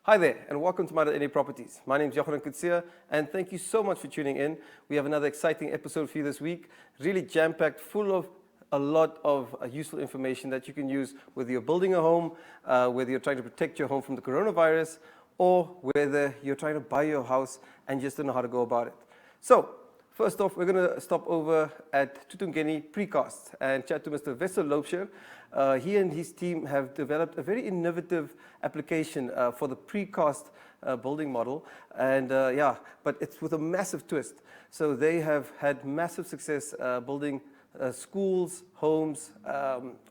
Hi there, and welcome to My.Na Properties. My name is Kutsia, and thank you so much for tuning in. We have another exciting episode for you this week, really jam-packed, full of a lot of useful information that you can use whether you're building a home, whether you're trying to protect your home from the coronavirus, or whether you're trying to buy your house and just don't know how to go about it. So, first off, we're going to stop over at Tutungeni Precast and chat to Mr. Weder. He and his team have developed a very innovative application for the precast building model, and but it's with a massive twist. So they have had massive success building schools, homes,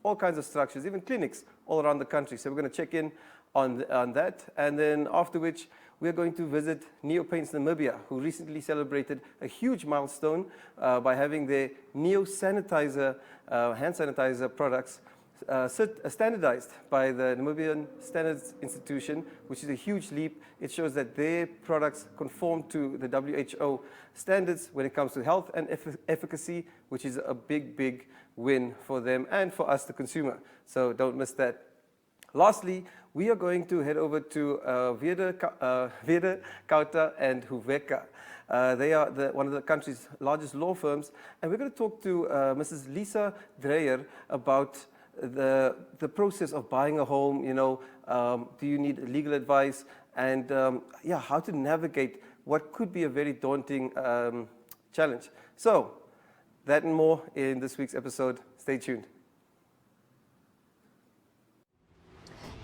all kinds of structures, even clinics all around the country. So we're going to check in on that, and then after which we're going to visit Neo Namibia, who recently celebrated a huge milestone by having their Neo Sanitizer hand sanitizer products standardized by the Namibian Standards Institution, which is a huge leap. It shows that their products conform to the WHO standards when it comes to health and efficacy, which is a big win for them and for us, the consumer. So don't miss that. Lastly, we are going to head over to Weder, Kauta and Hoveka. They are one of the country's largest law firms, and we're going to talk to Mrs. Lisa Dreyer about the process of buying a home. Do you need legal advice, and how to navigate what could be a very daunting challenge. So that and more in this week's episode. Stay tuned.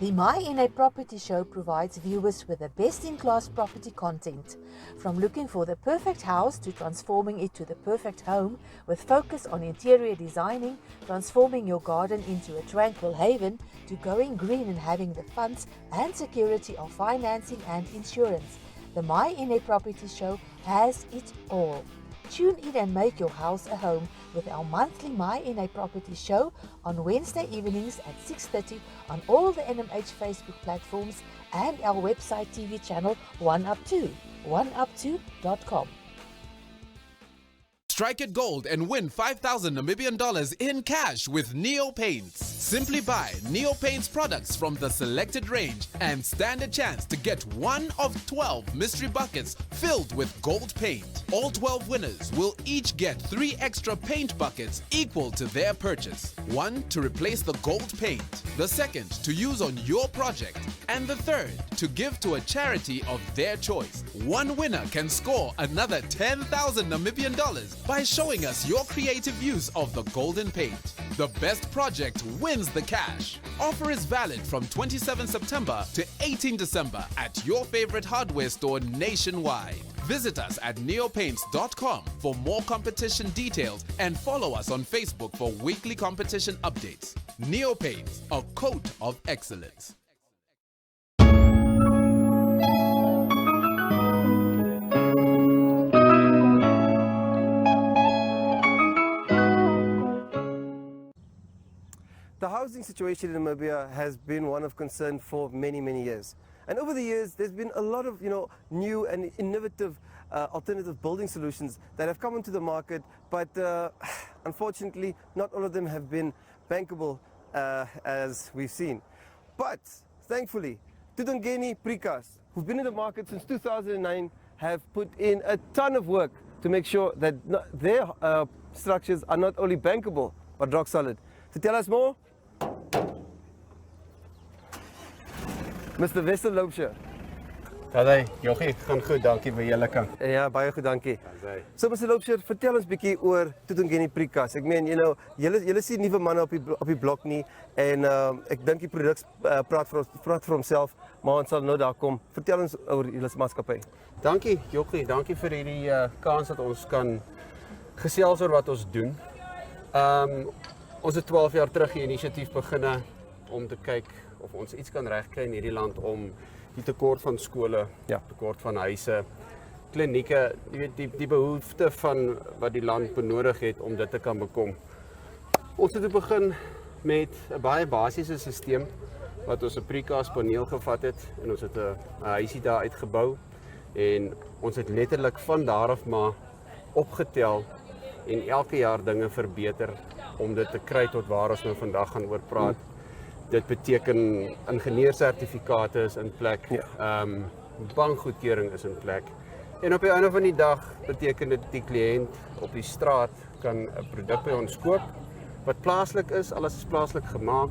The My.Na Property Show provides viewers with the best-in-class property content. From looking for the perfect house to transforming it to the perfect home, with focus on interior designing, transforming your garden into a tranquil haven, to going green and having the funds and security of financing and insurance. The My.Na Property Show has it all. Tune in and make your house a home with our monthly My.Na Property Show on Wednesday evenings at 6:30 on all the NMH Facebook platforms and our website TV channel 1up2, 1up2.com. Strike it gold and win 5,000 Namibian dollars in cash with Neo Paints. Simply buy Neo Paints products from the selected range and stand a chance to get one of 12 mystery buckets filled with gold paint. All 12 winners will each get 3 extra paint buckets equal to their purchase. One to replace the gold paint, the second to use on your project, and the third to give to a charity of their choice. One winner can score another 10,000 Namibian dollars by showing us your creative use of the golden paint. The best project wins the cash. Offer is valid from 27 September to 18 December at your favorite hardware store nationwide. Visit us at neopaints.com for more competition details and follow us on Facebook for weekly competition updates. Neo Paints, a coat of excellence. The housing situation in Namibia has been one of concern for many years. And over the years, there's been a lot of new and innovative alternative building solutions that have come into the market, but unfortunately, not all of them have been bankable as we've seen. But thankfully, Tutungeni Precast, who've been in the market since 2009, have put in a ton of work to make sure that their structures are not only bankable, but rock solid. To tell us more, Mr. Weder. Daai, Jochie, gaan goed, dankie vir julle kant. Ja, baie goed, dankie. So Mr. Weder, vertel ons bietjie oor Tutungeni Precast. Ek meen, julle sien nuwe manne op die blok nie, en ek dink die produk praat vir homself, maar ons sal nou daar kom. Vertel ons oor julle maatskappy. Dankie, Jochie, dankie vir hierdie kans dat ons kan gesels oor wat ons doen. Ons het 12 jaar terug die inisiatief beginne om te kyk of ons iets kan regkry in hierdie land om die tekort van skole, tekort van huise, klinieke, jy weet die behoefte van wat die land benodig het om dit te kan bekom. Ons het begin met 'n baie basiese stelsel wat ons 'n precast paneel gevat het en ons het 'n huisie daar uitgebou en ons het letterlik van daar af maar opgetel en elke jaar dinge verbeter om dit te kry tot waar ons nou vandag gaan oor praat. Dit beteken ingenieursertifikate is in plek, bankgoedkeuring is in plek. En op die einde van die dag beteken dit die kliënt op die straat kan 'n produk by ons koop wat plaaslik is, alles is plaaslik gemaak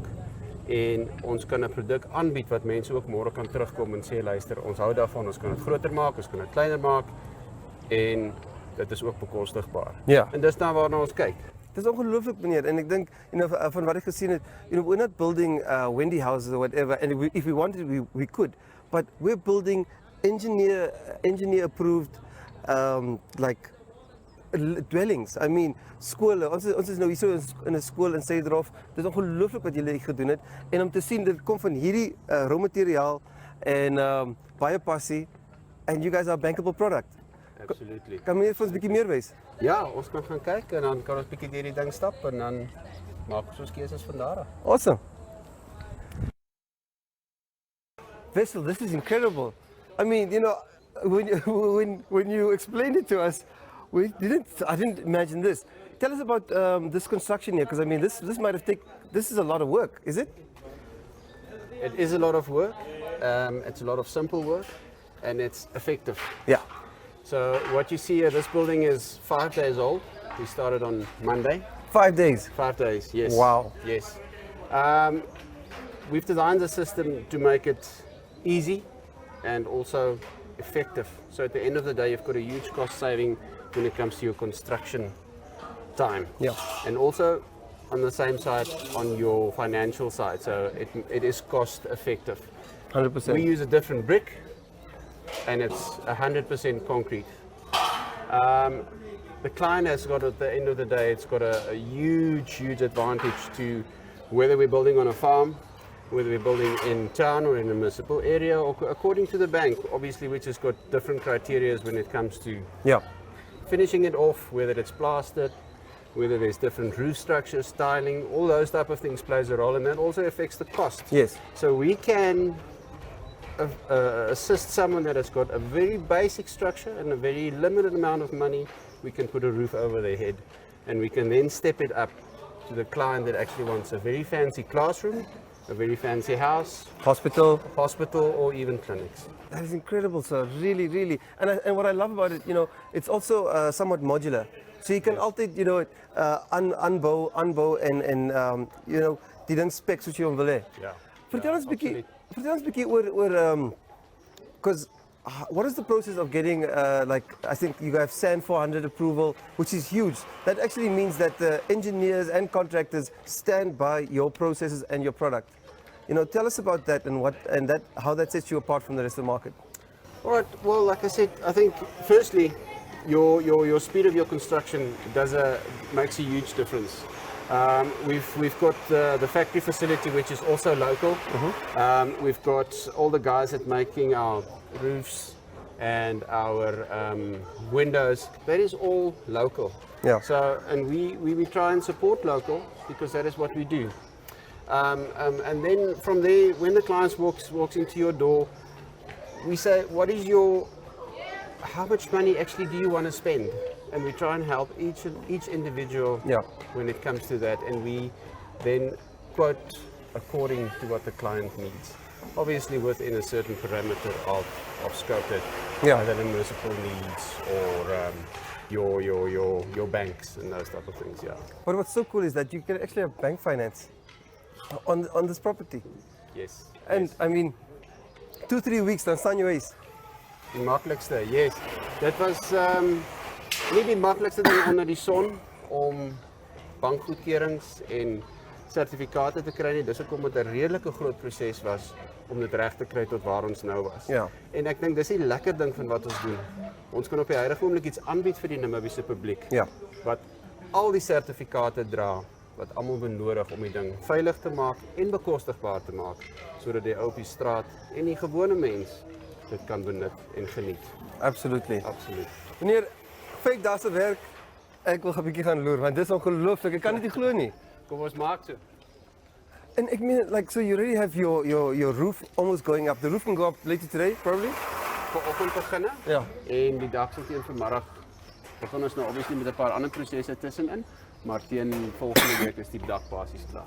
en ons kan 'n produk aanbied wat mense ook môre kan terugkom en sê luister, ons hou daarvan, ons kan dit groter maak, ons kan dit kleiner maak en dit is ook bekostigbaar. Ja. En dis dan waarna ons kyk. Dit is ongelooflijk, meneer. En ik denk, van wat ik gezien heb, we're not building Wendy houses or whatever. And if we wanted, we could. But we're building engineer-approved, dwellings. I mean, skole. Ons is nou hier so in 'n skool in Suiderhof. Dit is ongelooflik wat julle gedoen het. En om te sien dit kom van hierdie rolmateriaal en baie passie. And you guys are a bankable product. Absolutely. Kan meneer vir ons 'n bietjie meer wys? Ja, ons kan gaan kyk en dan kan ons bietjie deur die ding stap en dan maak ons keuses van daar af. Awesome. Vessel, this is incredible. I mean, when you explained it to us, I didn't imagine this. Tell us about this construction here, because I mean, this is a lot of work, is it? It is a lot of work. It's a lot of simple work, and it's effective. Yeah. So what you see here, this building is 5 days old. We started on Monday. 5 days. 5 days, yes. Wow. Yes. We've designed the system to make it easy and also effective. So at the end of the day, you've got a huge cost saving when it comes to your construction time. Yeah. And also on the same side, on your financial side. So it is cost effective. 100%. We use a different brick and it's 100% concrete. The client has got, at the end of the day, it's got a huge advantage to whether we're building on a farm, whether we're building in town or in a municipal area, or according to the bank, obviously, which has got different criteria when it comes to finishing it off, whether it's plastered, whether there's different roof structures, styling, all those type of things plays a role, and that also affects the cost. Yes. So we can assist someone that has got a very basic structure and a very limited amount of money. We can put a roof over their head, and we can then step it up to the client that actually wants a very fancy classroom, a very fancy house, Hospital, or even clinics. That is incredible, sir. Really, really. And what I love about it, it's also somewhat modular. So you can alternate, unbow en die ding specs wat jy hom wil hê. Ja. Vertel ons bietjie oor because what is the process of getting I think you have SAN 400 approval, which is huge. That actually means that the engineers and contractors stand by your processes and your product. Tell us about that and how that sets you apart from the rest of the market. All right. Well, like I said, I think firstly, your speed of your construction makes a huge difference. We've got the factory facility, which is also local. We've got all the guys that making our roofs and our windows. That is all local. Yeah. So, and we try and support local because that is what we do. And then from there, when the client walks into your door, we say, how much money actually do you want to spend? And we try and help each individual when it comes to that, and we then quote according to what the client needs. Obviously within a certain parameter of scope that either the municipal needs or your banks and those type of things. Yeah. But what's so cool is that you can actually have bank finance on this property. Yes. And yes. I mean, 2-3 weeks dan staan jy huis. Die maklikste, yes. Dit was nie die maklikste ding onder die son om bankgoedkeurings en sertifikate te kry nie. Dis hoekom dit 'n redelike groot proses was om dit reg te kry tot waar ons nou was. Ja. En ek dink dis die lekker ding van wat ons doen. Ons kan op die huidige oomblik iets aanbied vir die Namibiese publiek. Ja. Wat al die sertifikate dra wat almal benodig om die ding veilig te maak en bekostigbaar te maak sodat die ou op die straat en die gewone mens dit kan benut en geniet. Absolutely. Absoluut. Meneer, fake daar se werk. Ek wil 'n bietjie gaan loer want dis ongelooflik. Ek kan dit nie glo nie. Kom ons maak so. And I mean, so you already have your roof almost going up. The roof can go up later today, probably? Vanoggend begin Ja. en die dag sal teen vanmiddag begin ons nou obviously met 'n paar ander prosesse tussenin, maar teen volgende week is die dak basies klaar.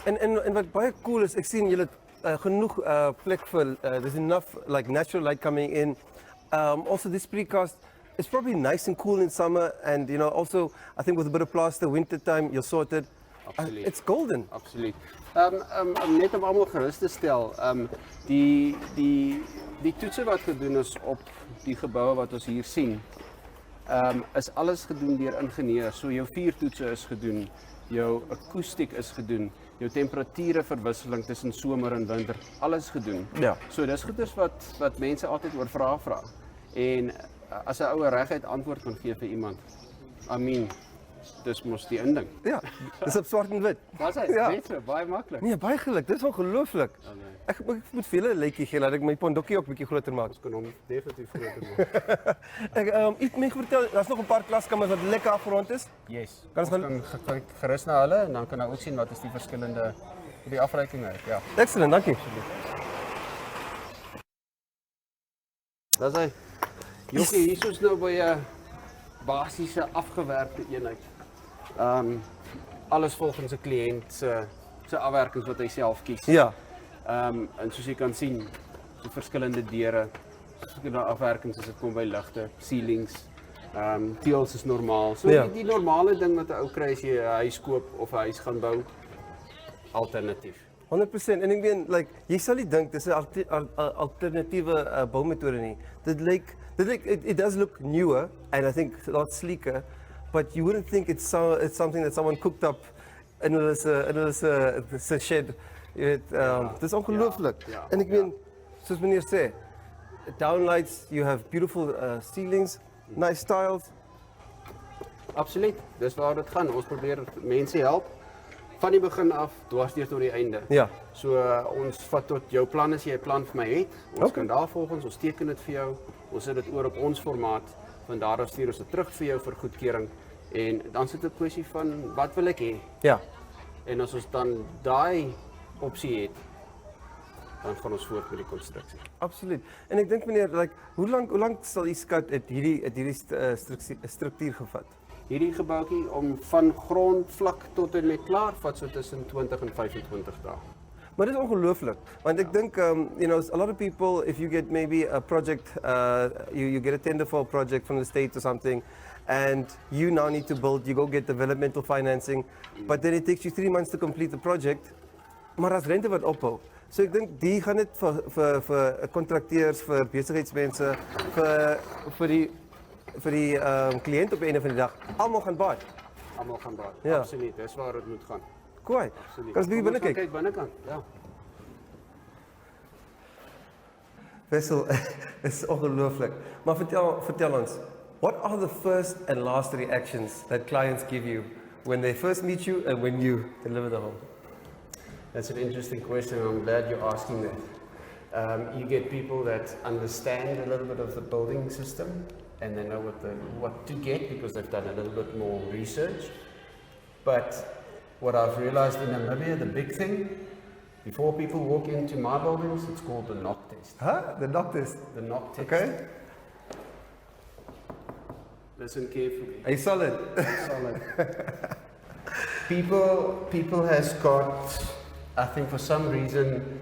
En wat baie cool is, ek sien julle genoeg plek vir, there's enough like natural light coming in. Also this precast is probably nice and cool in summer, and you know, also I think with a bit of plaster, winter time, you're sorted. Absoluut. It's golden. Absoluut. Net om almal gerus te stel, die toetse wat gedoen is op die geboue wat ons hier sien, is alles gedoen deur ingenieurs. So jou vuurtoetse is gedoen, jou akoestiek is gedoen, jou temperatureverwisseling tussen somer en winter, alles gedoen. Ja. So dis goeders wat mense altyd oor vra. En as 'n ou reguit antwoord kan gee vir iemand, I mean, dis mos die inding. Ja, dis op swart en wit. Dis hy, Ja. net so, baie maklik. Nee, baie geluk. Dis ongelooflik. Ek moet vir julle 'n letjie gee dat ek my pondokkie ook 'n bietjie groter maak. Ons kan hom definitief groter maak. Ek iets meer vertel, daar's nog 'n paar klaskamers wat lekker afgerond is. Yes. Kan ons Ons kan gerus na hulle en dan kan ons ook sien wat is die verskillende die afreiking uit. Ja. Excellent, dankie. Dis hy. Jokkie, hier is nou by 'n basiese afgewerkte eenheid. Alles volgens 'n kliënt se afwerkings wat hy self kies. Ja. En soos jy kan sien, die verskillende deure, verskillende afwerkings as dit kom by ligte, ceilings, teëls is normaal. So Ja. die normale ding wat 'n ou kry as jy 'n huis koop of 'n huis gaan bou, alternatief. 100%. En ek meen, like, jy sal nie dink dis 'n alternatiewe boumetode nie. Dit lyk it does look newer and I think a lot sleeker, but you wouldn't think it's something that someone cooked up in hulle shed. Jy weet, dis ongelooflik. Ja, En ek meen, soos meneer sê, downlights, you have beautiful ceilings, nice tiles. Absoluut. Dis waar dit gaan. Ons probeer mense help van die begin af dwarsdeur tot die einde. Ja. So ons vat tot jou plan as jy 'n plan vir my het. Ons Okay. kan daarvolgens, ons teken dit vir jou. Ons sit dit oor op ons formaat. Van daar af stuur ons dit terug vir jou vir goedkeuring en dan sit dit 'n kwessie van wat wil ek hê? Ja. En as ons dan daai opsie het, dan gaan ons voort met die konstruksie. Absoluut. En ek dink meneer, like, hoe lank sal u skat het hierdie struktuur gevat? Hierdie gebouetjie om van grondvlak tot en met klaar vat so tussen 20 en 25 dae. Maar dit is ongelooflik, want ek dink, you know, a lot of people, if you get maybe a project, you get a tender for a project from the state or something, and you now need to build, you go get developmental financing, but then it takes you 3 months to complete the project, maar as rente wat ophou. So ek dink die gaan dit vir kontrakteurs, vir besigheidsmense, vir die kliënt op die einde van die dag, almal gaan baat. Almal gaan baat. Ja. Absoluut, dis waar dit moet gaan. Koai. Absoluut. Kan ons bietjie Kom binne gaan kyk? Kyk binnekant. Ja. Wessel, is ongelooflik. Maar vertel ons, what are the first and last reactions that clients give you when they first meet you and when you deliver the home? That's an interesting question. I'm glad you're asking that. You get people that understand a little bit of the building system and they know what to get because they've done a little bit more research. But what I've realized in Namibia, the big thing, before people walk into my buildings, it's called the knock test. Huh? The doctors. The knock test. Okay. Listen carefully. Are you solid? Solid. People has got, I think for some reason,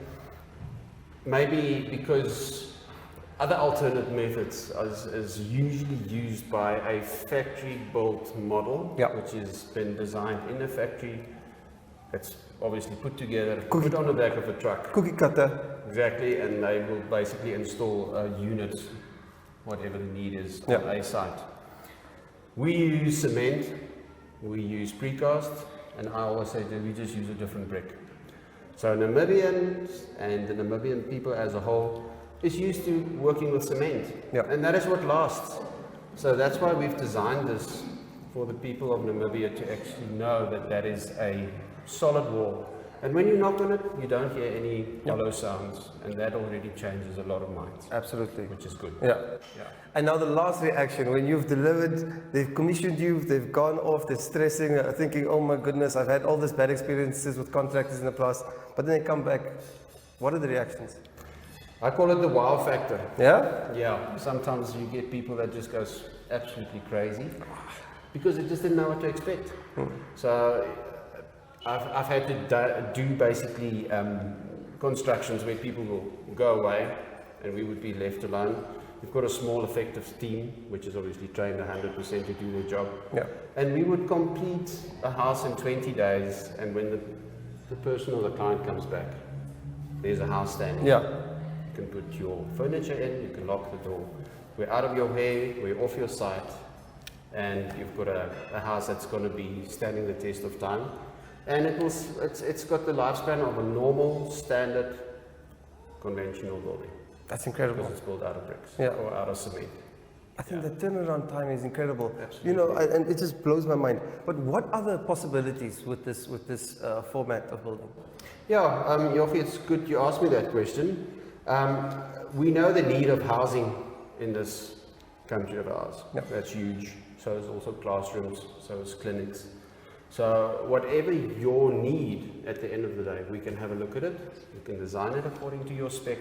maybe because other alternate methods is usually used by a factory-built model, Yeah. which has been designed in a factory. It's obviously put together, put on the back of a truck. Cookie cutter. Exactly, and they will basically install a unit, whatever the need is, on Yeah. a site. We use cement, we use precast, and I always say that we just use a different brick. So Namibians and the Namibian people as a whole is used to working with cement, Yeah. and that is what lasts. So that's why we've designed this for the people of Namibia to actually know that that is a solid wall. And when you knock on it, you don't hear any hollow sounds, and that already changes a lot of minds, Absolutely. which is good. Yeah. Yeah. And now the last reaction, when you've delivered, they've commissioned you, they've gone off, they're stressing, thinking, oh my goodness, I've had all these bad experiences with contractors in the past, but then they come back. What are the reactions? I call it the wow factor. Yeah? Yeah, sometimes you get people that just goes absolutely crazy because they just didn't know what to expect. So I've had to do basically constructions where people will go away and we would be left alone. We've got a small effective team, which is obviously trained 100% to do their job. Yeah. And we would complete a house in 20 days, and when the person or the client comes back, there's a house standing. Yeah. You can put your furniture in, you can lock the door. We're out of your hair, we're off your site, and you've got a house that's going to be standing the test of time. And it's got the lifespan of a normal, standard, conventional building. That's incredible. Because it's built out of bricks Yeah. or out of cement. I think the turnaround time is incredible. Absolutely. You know, and it just blows my mind. But what are the possibilities with this format of building? Yeah, Joffie, it's good you asked me that question. We know the need of housing in this country of ours. Yeah. That's huge. So is also classrooms, so is clinics. So whatever your need at the end of the day, we can have a look at it. We can design it according to your spec.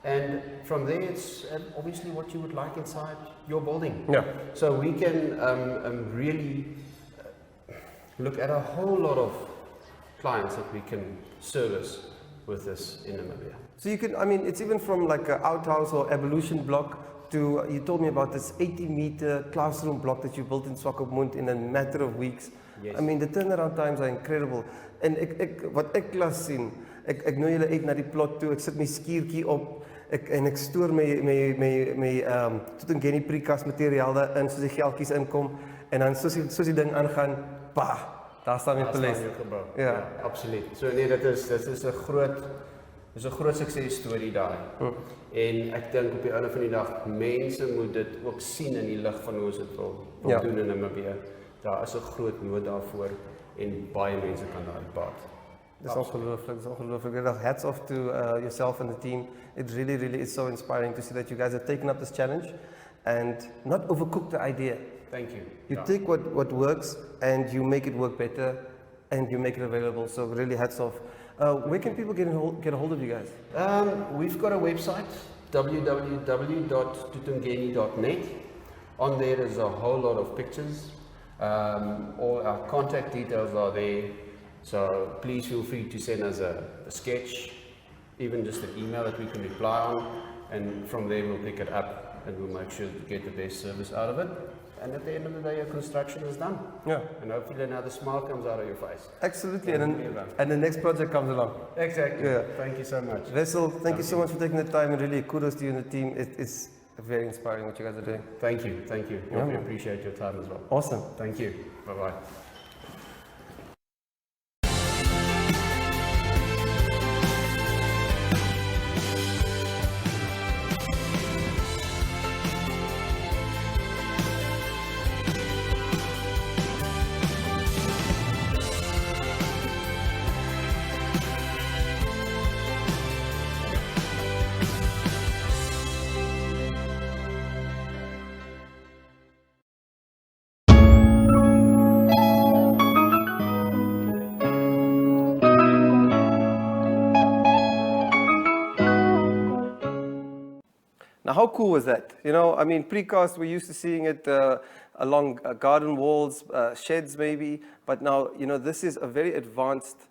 And from there, it's obviously what you would like inside your building. Yeah. So we can really look at a whole lot of clients that we can service with this in Namibia. So you can, I mean, it's even from like an outhouse or evolution block to, you told me about this 80-meter classroom block that you built in Swakopmund in a matter of weeks. Yes. I mean, the turnaround times are incredible. En wat ek klas sien, ek nooi julle uit na die plot toe, ek sit my skiertjie op, ek stoor my Tutungeni Precast materiaal daarin, soos die geldjies inkom, en dan soos die ding aangaan, daar staan my paleis. Ja, absoluut. So nee, dit is 'n groot suksesstorie daai. En ek dink op die einde van die dag, mense moet dit ook sien in die lig van hoe ons dit wil doen in Namibia. Daar is 'n groot nood daarvoor en baie mense kan daai baat. It's ongelooflijk. Hats off to yourself and the team. It really, really is so inspiring to see that you guys have taken up this challenge and not overcooked the idea. Thank you. You take what works and you make it work better and you make it available. So really hats off. Where can people get a hold of you guys? We've got a website, www.tutungeni.net. On there is a whole lot of pictures. All our contact details are there. So please feel free to send us a sketch, even just an email that we can reply on, and from there we'll pick it up and we'll make sure to get the best service out of it. And at the end of the day, your construction is done. Yeah. And hopefully now the smile comes out of your face. Absolutely. And the next project comes along. Exactly. Yeah. Thank you so much. Wessel, thank you so much for taking the time, and really kudos to you and the team. It's very inspiring what you guys are doing. Thank you. Thank you. Yeah, We appreciate your time as well. Awesome. Thank you. Bye-bye. Now, how cool was that? You know, I mean, precast, we're used to seeing it along garden walls, sheds maybe, but now, you know, this is a very advanced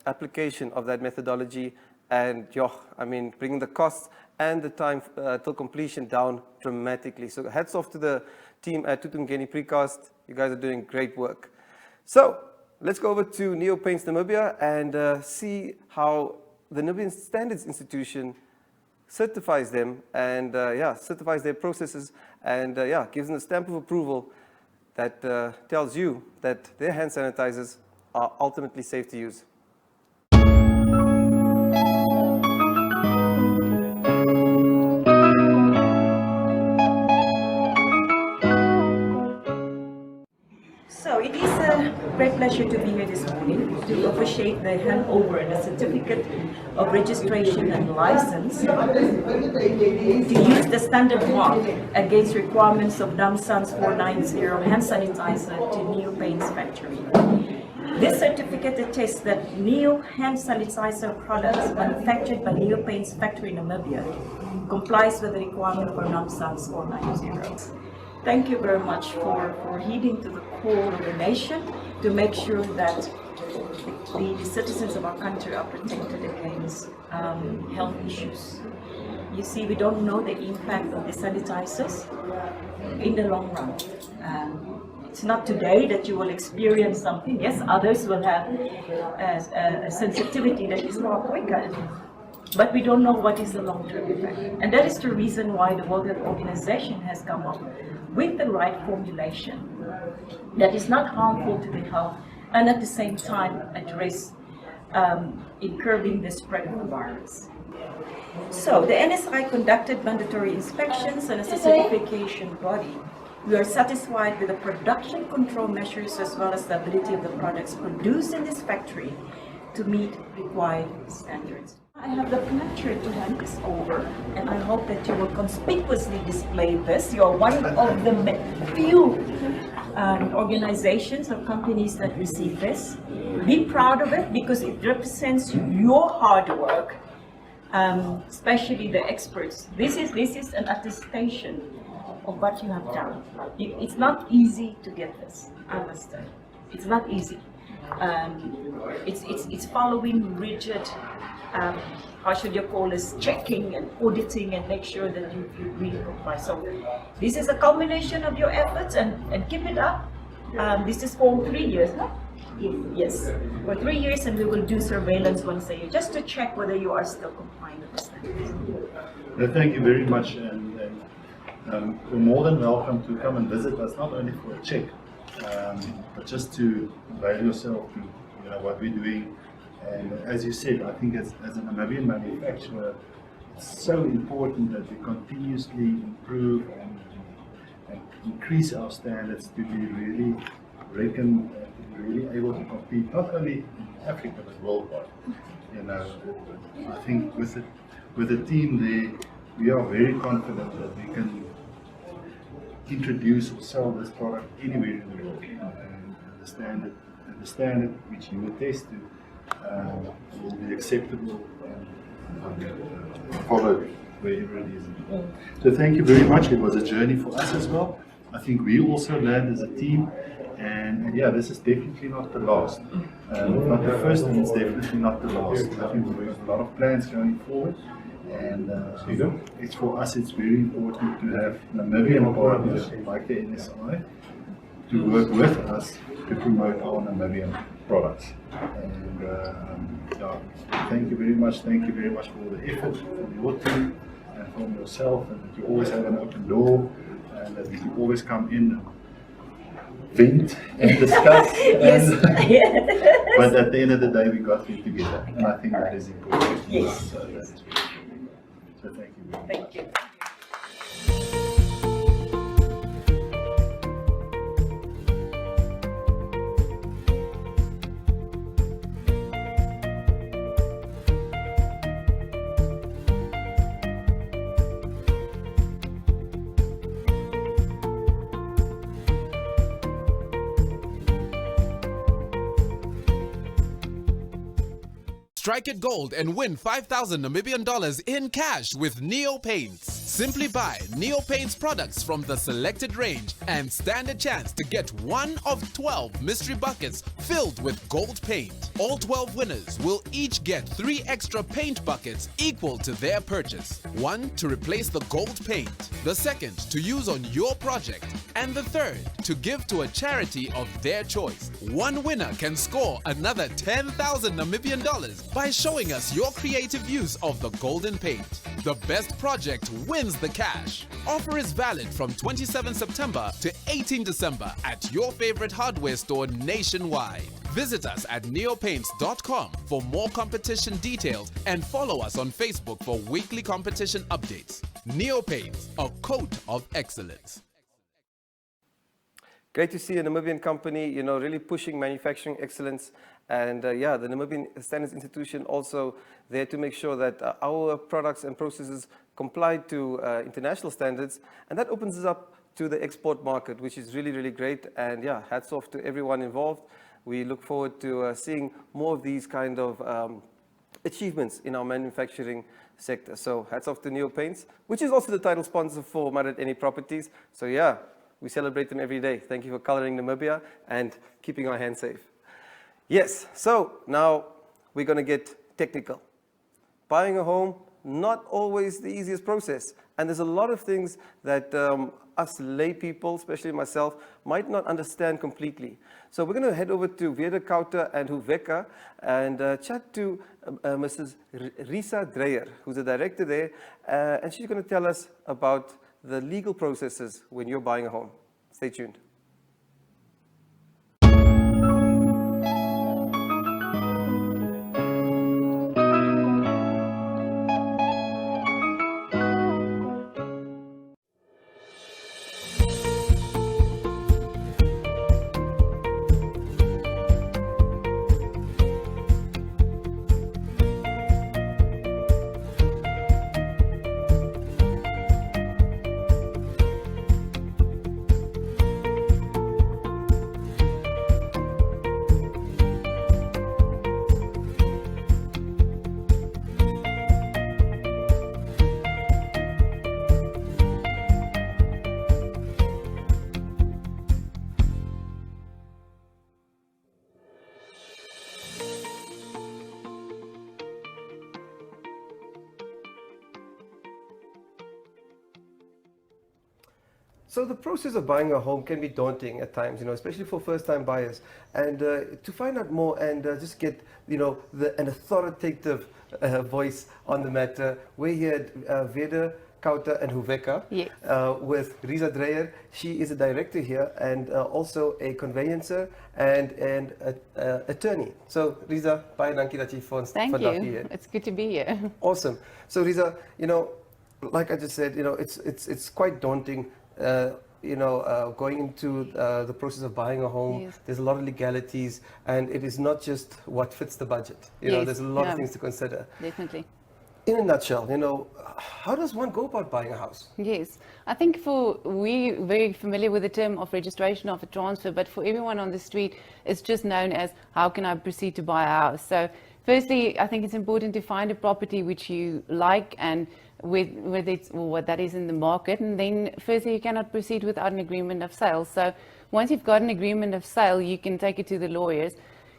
application of that methodology, and I mean, bringing the costs and the time till completion down dramatically. So hats off to the team at Tutungeni Precast. You guys are doing great work. So let's go over to Neo Paints Namibia and see how the Namibian Standards Institution certifies them and certifies their processes and gives them a stamp of approval that tells you that their hand sanitizers are ultimately safe to use. So it is a great pleasure to be here this morning to officiate the handover and the certificate of registration and license to use the standard mark against requirements of NAMSANS 490 hand sanitizer to Neo Paints factory. This certificate attests that Neo hand sanitizer products manufactured by Neo Paints factory in Namibia complies with the requirement for NAMSANS 490. Thank you very much for heeding to the call of the nation to make sure that the citizens of our country are protected against health issues. You see, we don't know the impact of the sanitizers in the long run. It's not today that you will experience something. Yes, others will have a sensitivity that is more quicker, but we don't know what is the long-term effect. And that is the reason why the World Health Organization has come up with the right formulation that is not harmful to the health and at the same time address in curbing the spread of the virus. So the NSI conducted mandatory inspections, and as a certification body, we are satisfied with the production control measures as well as the ability of the products produced in this factory to meet required standards. I have the pleasure to hand this over, and I hope that you will conspicuously display this. You are one of the few organizations or companies that receive this. Be proud of it because it represents your hard work, especially the experts. This is an attestation of what you have done. It's not easy to get this, I must say. It's not easy. It's following rigid, how should you call this, checking and auditing and make sure that you really comply. So this is a culmination of your efforts and keep it up. This is for 3 years, huh? Yes, for 3 years, and we will do surveillance once a year just to check whether you are still complying with the standards. Thank you very much, and you're more than welcome to come and visit us, not only for a check, but just to avail yourself to what we're doing. And as you said, I think as a Namibian manufacturer, it's so important that we continuously improve and increase our standards to be really reckoned, to be really able to compete not only in Africa but worldwide. I think with the team there, we are very confident that we can introduce or sell this product anywhere in the world, and the standard which you attest to will be acceptable and followed wherever it is. So thank you very much. It was a journey for us as well. I think we also learned as a team, and yeah, this is definitely not the last. Not the first, and it's definitely not the last. I think we have a lot of plans going forward. And it's for us, it's very important to have Namibian partners like the NSI to work with us to promote our Namibian products. And thank you very much. Thank you very much for all the effort from your team and from yourself, and that you always have an open door, and that you always come in, vent and discuss. Yes. But at the end of the day, we got here together, and I think that is important. Yes. So that's so thank you very much. Thank you. Strike it gold and win 5,000 Namibian dollars in cash with Neo Paints. Simply buy Neo Paints products from the selected range and stand a chance to get one of 12 mystery buckets filled with gold paint. All 12 winners will each get 3 extra paint buckets equal to their purchase. One to replace the gold paint, the second to use on your project, and the third to give to a charity of their choice. One winner can score another 10,000 Namibian dollars by showing us your creative use of the golden paint. The best project wins the cash. Offer is valid from 27 September to 18 December at your favorite hardware store nationwide. Visit us at neopaints.com for more competition details and follow us on Facebook for weekly competition updates. Neo Paints, a coat of excellence. Great to see a Namibian company, really pushing manufacturing excellence. And the Namibian Standards Institution also there to make sure that our products and processes comply to international standards. And that opens us up to the export market, which is really, really great. And hats off to everyone involved. We look forward to seeing more of these kind of achievements in our manufacturing sector. So hats off to Neo Paints, which is also the title sponsor for My.Na Properties. So we celebrate them every day. Thank you for coloring Namibia and keeping our hands safe. Yes, so now we're going to get technical. Buying a home, not always the easiest process. And there's a lot of things that us lay people, especially myself, might not understand completely. So we're going to head over to Weder, Kauta and Hoveka and chat to Mrs. Risa Dreyer, who's the director there, and she's going to tell us about the legal processes when you're buying a home. Stay tuned. So the process of buying a home can be daunting at times, especially for first-time buyers. And to find out more and just get, an authoritative voice on the matter, we're here at Weder, Kauta and Hoveka with Risa Dreyer. She is a director here and also a conveyancer and an attorney. So Risa, baie dankie dat jy vir ons vandag hier is. It's good to be here. Awesome. So Risa, like I just said, it's quite daunting. Going into the process of buying a home, yes. There's a lot of legalities, and it is not just what fits the budget. There's a lot of things to consider. Definitely. In a nutshell, how does one go about buying a house? Yes, I think we're very familiar with the term of registration of a transfer, but for everyone on the street, it's just known as how can I proceed to buy a house. So firstly, I think it's important to find a property which you like and whether it's what that is in the market, and then firstly you cannot proceed without an agreement of sale. So once you've got an agreement of sale, you can take it to the lawyers.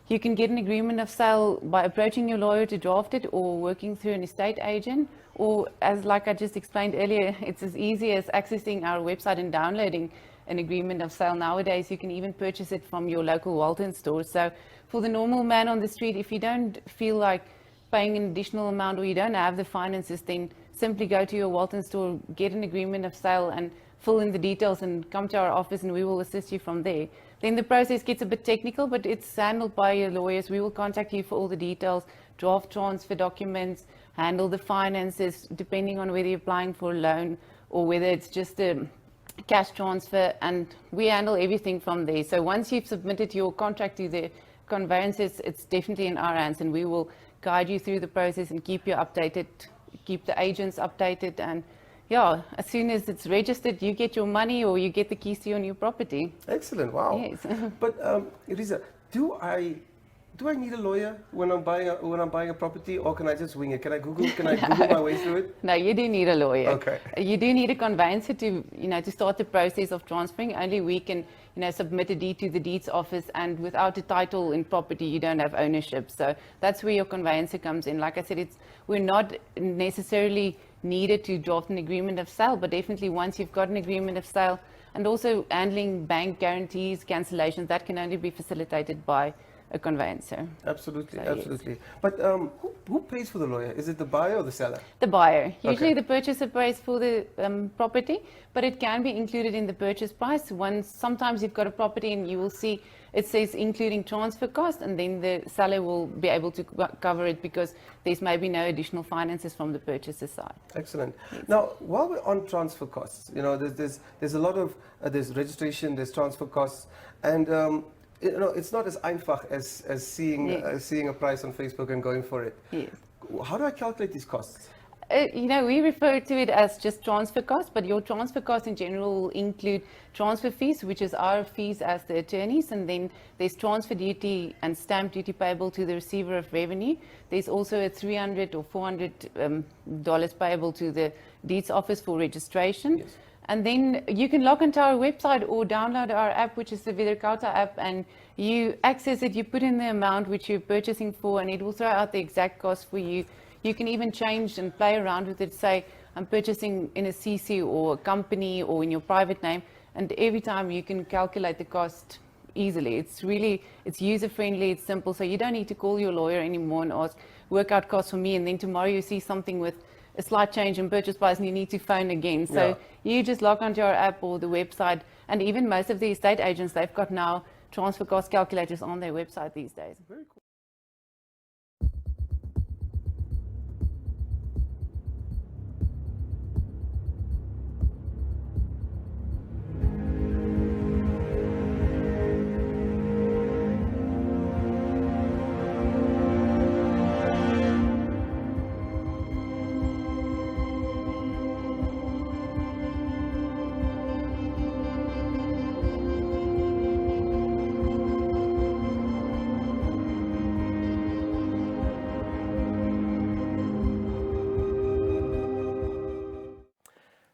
You can get an agreement of sale by approaching your lawyer to draft it, or working through an estate agent, or like I just explained earlier, it's as easy as accessing our website and downloading an agreement of sale. Nowadays you can even purchase it from your local Walton store. So for the normal man on the street, if you don't feel like paying an additional amount or you don't have the finances, then simply go to your Walton store, get an agreement of sale and fill in the details and come to our office and we will assist you from there. Then the process gets a bit technical, but it's handled by your lawyers. We will contact you for all the details, draft transfer documents, handle the finances, depending on whether you're applying for a loan or whether it's just a cash transfer, and we handle everything from there. So once you've submitted your contract to the conveyancers, it's definitely in our hands, and we will guide you through the process and keep you updated, keep the agents updated, and yeah, as soon as it's registered, you get your money or you get the keys to your new property. Excellent, wow. Yes. But Risa, do I need a lawyer when I'm buying a property, or can I just wing it? Can I Google my way through it? No, you do need a lawyer. Okay. You do need a conveyancer to to start the process of transferring. Only we can submit a deed to the deeds office, and without a title in property, you don't have ownership. So that's where your conveyancer comes in. Like I said, we're not necessarily needed to draft an agreement of sale, but definitely once you've got an agreement of sale, and also handling bank guarantees, cancellations, that can only be facilitated by a conveyancer. Absolutely, So, absolutely. yes. But who pays for the lawyer? Is it the buyer or the seller? The buyer. Usually Okay. the purchaser pays for the property, but it can be included in the purchase price. Sometimes you've got a property and you will see it says including transfer cost, and then the seller will be able to cover it because there's maybe no additional finances from the purchaser side. Excellent. Now, while we're on transfer costs, there's a lot of there's registration, there's transfer costs, and it's not as einfach as seeing Yes. seeing a price on Facebook and going for it. Yes. How do I calculate these costs? We refer to it as just transfer costs, but your transfer costs in general will include transfer fees, which is our fees as the attorneys, and then there's transfer duty and stamp duty payable to the receiver of revenue. There's also a $300 or $400 payable to the deeds office for registration. Yes. And then you can log into our website or download our app, which is the Weder Kauta app, and you access it, you put in the amount which you're purchasing for, and it will throw out the exact cost for you. You can even change and play around with it, say, I'm purchasing in a CC or a company or in your private name, and every time you can calculate the cost easily. It's user-friendly, it's simple, so you don't need to call your lawyer anymore and ask, work out costs for me, and then tomorrow you see something with a slight change in purchase price and you need to phone again. So you just log onto our app or the website, and even most of the estate agents, they've got now transfer cost calculators on their website these days. Very cool.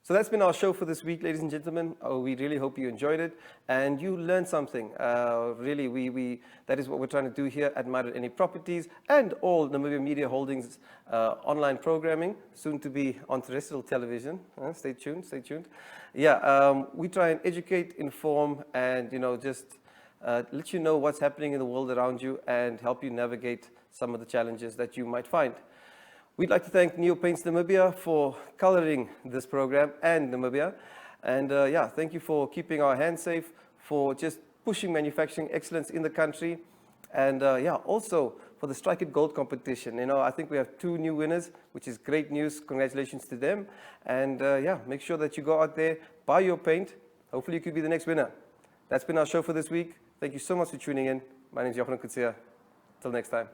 So that's been our show for this week, ladies and gentlemen. We really hope you enjoyed it and you learned something. Really, that is what we're trying to do here at My.Na Properties and all Namibia Media Holdings online programming, soon to be on terrestrial television. Stay tuned, stay tuned. Yeah, we try and educate, inform, and just let you know what's happening in the world around you and help you navigate some of the challenges that you might find. We'd like to thank Neo Paints Namibia for coloring this program and Namibia. And yeah, thank you for keeping our hands safe, for just pushing manufacturing excellence in the country. And yeah, also for the Strike It Gold competition. I think we have 2 new winners, which is great news. Congratulations to them. And yeah, make sure that you go out there, buy your paint. Hopefully you could be the next winner. That's been our show for this week. Thank you so much for tuning in. My name is Jochen Kutsia. Till next time.